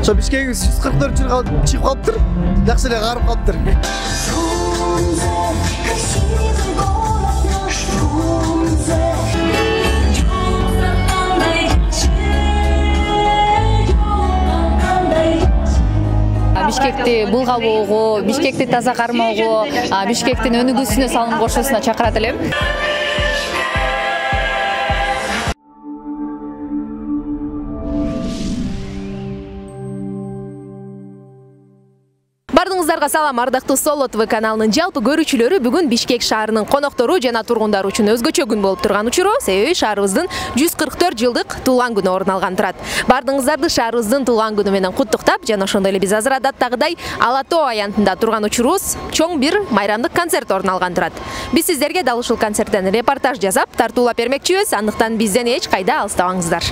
Ошо Бишкек 144 жыл чыгып калыптыр. Жакшы эле карып калыптыр. Бишкекти булгабоого, Бишкекти таза кармоого, Бишкектин өнүгүүсүнө салым кошуусуна чакырат элем. Бардыңыздарга салам, ардактуу Соло ТВ каналынын жалпы көрүүчүлөрү. Бүгүн Бишкек шаарынын коноктору жана тургундары үчүн өзгөчө күн болуп турган учуру, себеби шаарыбыздын 144 жылдык туулган күнү орун алган турат. Бардыңыздарды шаарыбыздын туулган күнү менен куттуктап, жана ошондой эле биз азыр адаттагыдай Ала Тоо аянтында турган учурубуз чоң бир майрамдык концерт орун алган турат. Биз сиздерге дал ушул концерттен репортаж жасап, тартуулап бермекчибиз, андыктан бизден эч кайда алыстабаңыздар.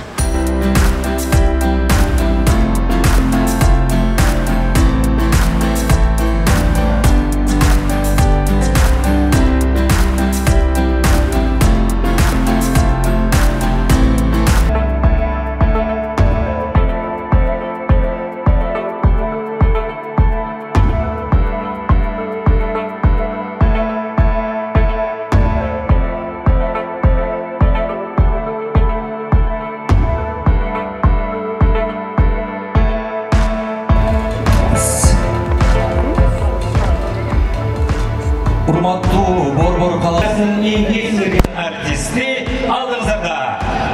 Урматтуу Борбор каласынын эң сүйгөн артисти алдыңыздарда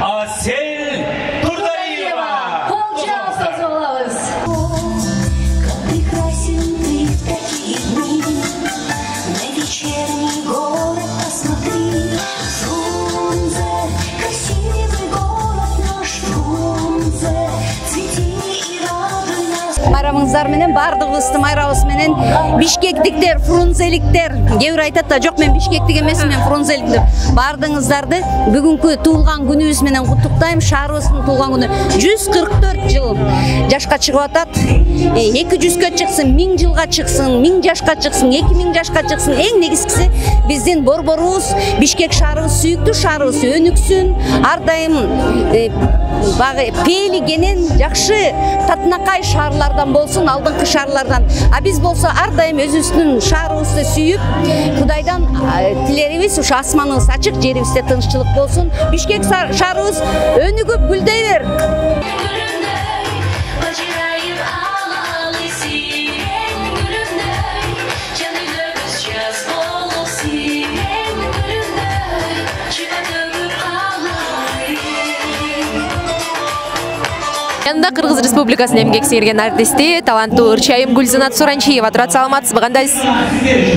Асель Турдаева. Кол жаап созуп алабыз. Как прекрасен ты в такие дни, на вечерний город посмотри. Фрунзе, красивый город наш Фрунзе, цвети и радуй нас. Майрамыңыздар менен бардыгыбызды майрабыз менен бишкектиктер, фрунзеликтер, кээ бир айтат да, жок мен бишкектик эмесмин, мен фрунзелик деп. Бардыгыңыздарды бүгүнкү туулган күнүбүз менен куттуктайм. Шаарыбыздын туулган күнү 144 жыл жашка чыгып атат. 200-кө чыксын, 1000 жылга чыксын, 1000 жашка чыксын, 2000 жашка чыксын. Эң негизгиси биздин борборубуз, Бишкек шаарыбыз сүйүктүү шаарыбыз өнүксүн. Ар дайым багы пейлигенен жакшы татынакай шаарлардан болсун, алдыңкы шаарлардан. А биз болсо ар дайым өзүбүздүн шаарыбызды сүйүп, Кудайдан тилерибиз ушу асманыбыз ачык, жерибизде тынччылык болсун. Бишкек шаарыбыз өнүгүп гүлдөй бер. Yanında Kırgız Respublikasынын эмгек сіңірген артисти, таланттуу ырчайым Гүлзинат Суранчиева. Турат, саламатсызбы, кандайсыз?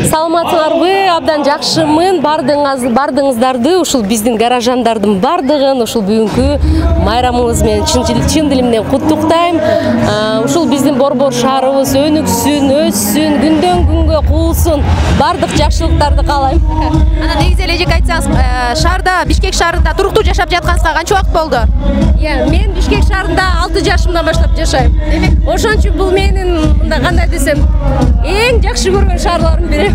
Саламатсыңарбы? Абдан жакшымын. Бардыңыздарды, ушул биздин гаражандардын бардыгын ушул бүгүнкү майрамыбыз менен чын дилимден куттуктайм. Ушул биздин борбор шаарыбыз өнүксүн, өссүн, күндөн күнгө куулсун. Бардык жакшылыктарды каалайм. Ана негизи эле эжек айтсаңыз, шаарда, Бишкек шаарында туруктуу жашап жатканыңызга канча убакыт болду? Мен Бишкек шаарында 6 жашымдан баштап жашайм. Ошон үчүн бул менин мындай кандай десем, эң жакшы көргөн шаарлардын бири.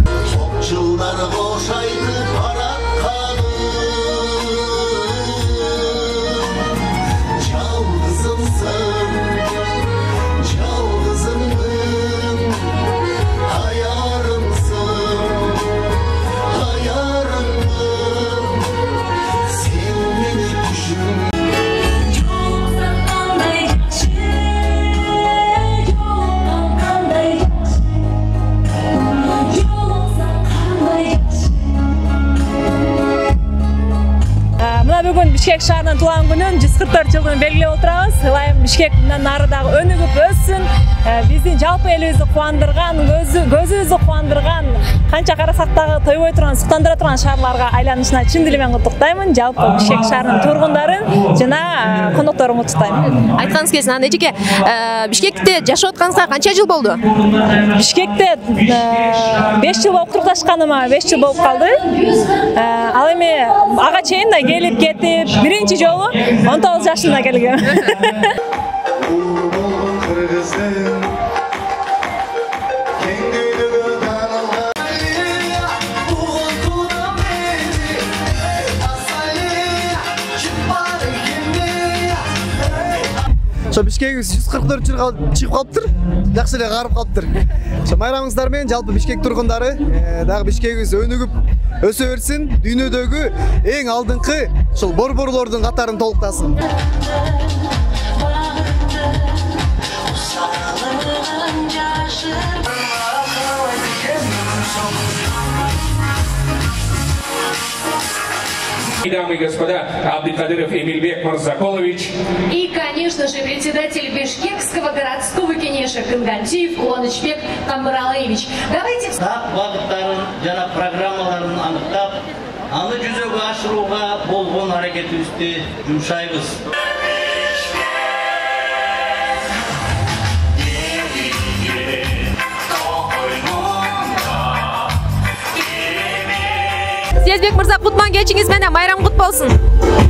Бүгүн Бишкек шаарынын туулган күнүн 144 жылын белгилеп отурабыз. Ылайым Бишкек мындан нары дагы өнүгүп өссүн. Биздин жалпы элибизди кубандырган, көзүбүздү кубандырган, канча карасак дагы тойбой турган, суктандыра турган шаарларга айланышына чын дилимден куттуктаймын. Жалпы Бишкек шаарынын тургундарын жана конокторун куттуктайм. Айтканыңыз келсин, анда эжеке, Бишкекте жашап атканыңызга канча жыл болду? Бишкекте 5 жыл болуп турукташканыма 5 жыл болуп калды. Ал эми ага чейин да келип кетип, биринчи жолу 19 жашымда келгем. Ошо Бишкегибиз 144 жылга чыгып калыптыр. Жакшы эле карып калыптыр. Ошо майрамыңыздар менен жалпы Бишкек тургундары дагы Бишкегибиз өнүгүп өсө берсин, дүйнөдөгү эң алдыңкы ушул борборлордун катарын толуктасын. Дамы и господа, Абдыкадыров Эмильбек Мурзаколович. И, конечно же, председатель Бишкекского городского кенеша Кангантиев Куланычбек Камбаралевич. Давайте... Так, вакыттарын жана программаларын аныктап, аны жүзөгө ашырууга болгон аракетибизди жумшайбыз. Сезбек мырза, кутман кечиңиз менен майрам кут болсун.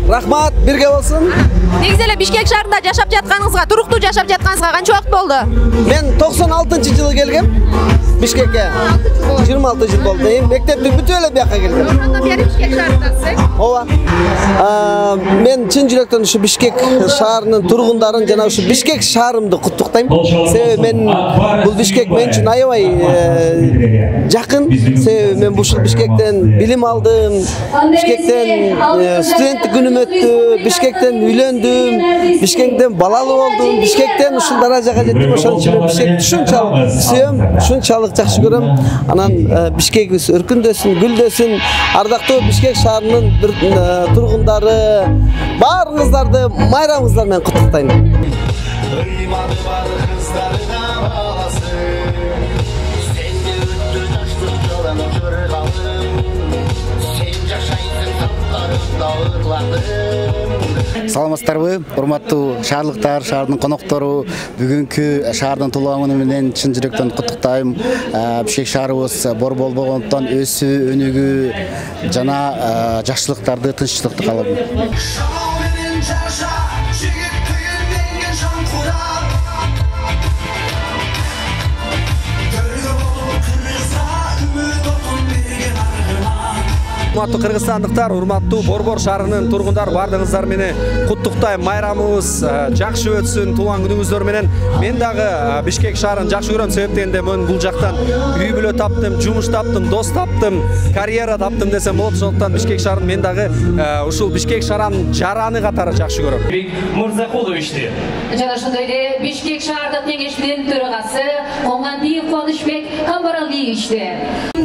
Рахмат, бирге болсун. Негизи эле Бишкек шаарында жашап жатканыңызга, туруктуу жашап жатканыңызга канча убакыт болду? Мен 96-жылы келгем Бишкекке. 26 жыл болду. Мектепти бүтүп эле бияка келгем. Андан бери Бишкек шаарындасыз? Ооба. Мен чын жүрөктөн ушу Бишкек шаарынын тургундарын жана ушу Бишкек шаарымды куттуктайм. Себеби мен бул Бишкек мен үчүн аябай жакын. Себеби мен ушул Бишкектен билим алдым. Бишкектен студенттик күнүм өттү. Бишкектен үйлөндүм. Бишкектен балалуу болдум. Бишкектен ушул даражага жеттим. Ошон үчүн мен Бишкекти ушунчалык сүйөм, ушунчалык жакшы көрөм. Анан Бишкегибиз өркүндөсүн, гүлдөсүн. Ардактуу Бишкек шаарынын тургундары, баарыңыздарды майрамыңыздар менен куттуктайм. Саламатсыздарбы, урматтуу шаарлыктар, шаардын коноктору, бүгүнкү шаардын туулган күнү менен чын жүрөктөн куттуктайм. Бишкек шаарыбыз бор болбогондуктан өсүү, өнүгүү жана жакшылыктарды, тынччылыкты каалайм. Урматтуу кыргызстандыктар, урматтуу Борбор шаарынын тургундары, бардыгыңыздар менен куттуктайм. Майрамыңыз жакшы өтсүн, туулган күнүңүздөр менен. Мен дагы Бишкек шаарын жакшы көрөм, себептен де мен бул жактан үй бүлө таптым, жумуш таптым, дос таптым, карьера таптым десем болот. Ошондуктан Бишкек шаарын мен дагы ушул Бишкек шаарынын жараны катары жакшы көрөм. Мурзакуловичти. Жана ошондой эле Бишкек шаардык кеңешинин төрагасы Куланычбек Куланычбек Камбаралевичти.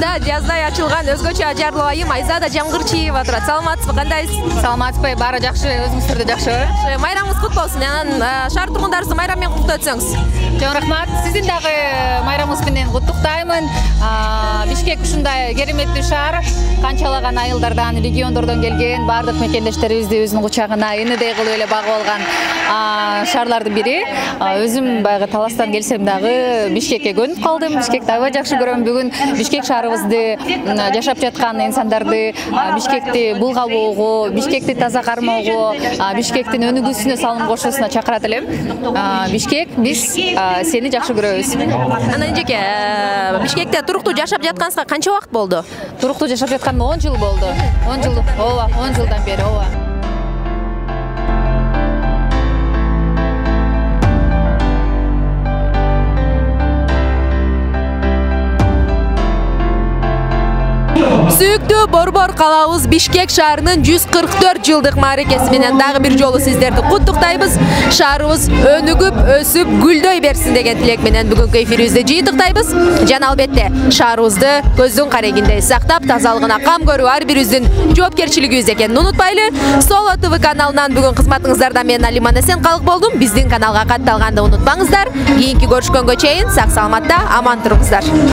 Да, жаздай ачылган өзгөчө ажарлуу айым Айзада Жамгырчиева турат. Саламатсызбы, кандайсыз? Саламатсызбы, баары жакшы, өзүңүздөрдө жакшыбы? Майрамыңыз кут болсун. Анан шаар тургундарыбызды майрам менен куттуктап өтсөңүз. Жөн рахмат. Сиздин дагы майрамыңыз менен куттуктаймын. Бишкек ушундай кереметтүү шаар, канчалаган айылдардан, региондордон келген баардык мекендештерибизди өзүнүн кучагына энедей кылып эле багып алган шаарлардын бири. Өзүм баягы Таластан келсем дагы Бишкекке көнүп калдым. Бишкекти аябай жакшы көрөм. Бүгүн Бишкек шаарыбызды, жашап жаткан инсандарды Бишкекти булгабоого, Бишкекти таза кармоого, Бишкектин өнүгүүсүнө салым кошуусуна чакырат элем. Бишкек, биз сени жакшы көрөбүз. Анан эжеке, Бишкекте туруктуу жашап жатканыңызга канча убакыт болду? Туруктуу жашап жатканыма 10 жыл болду. 10 жыл, ооба, 10 жылдан бери, ооба. Сүйүктүү Борбор калабыз Бишкек шаарынын 144 жылдык мааракеси менен дагы бир жолу сиздерди куттуктайбыз. Шаарыбыз өнүгүп, өсүп, гүлдөй берсин деген тилек менен бүгүнкү эфирибизди жыйынтыктайбыз. Жана албетте шаарыбызды көздүн карегиндей сактап, тазалыгына кам көрүү ар бирибиздин жоопкерчилигибиз экенин унутпайлы. Соло ТВ каналынан бүгүн кызматыңыздарда мен Алиман Эсен калык болдум. Биздин каналга катталганды унутпаңыздар. Кийинки көрүшкөнгө чейин сак саламатта аман туруңуздар.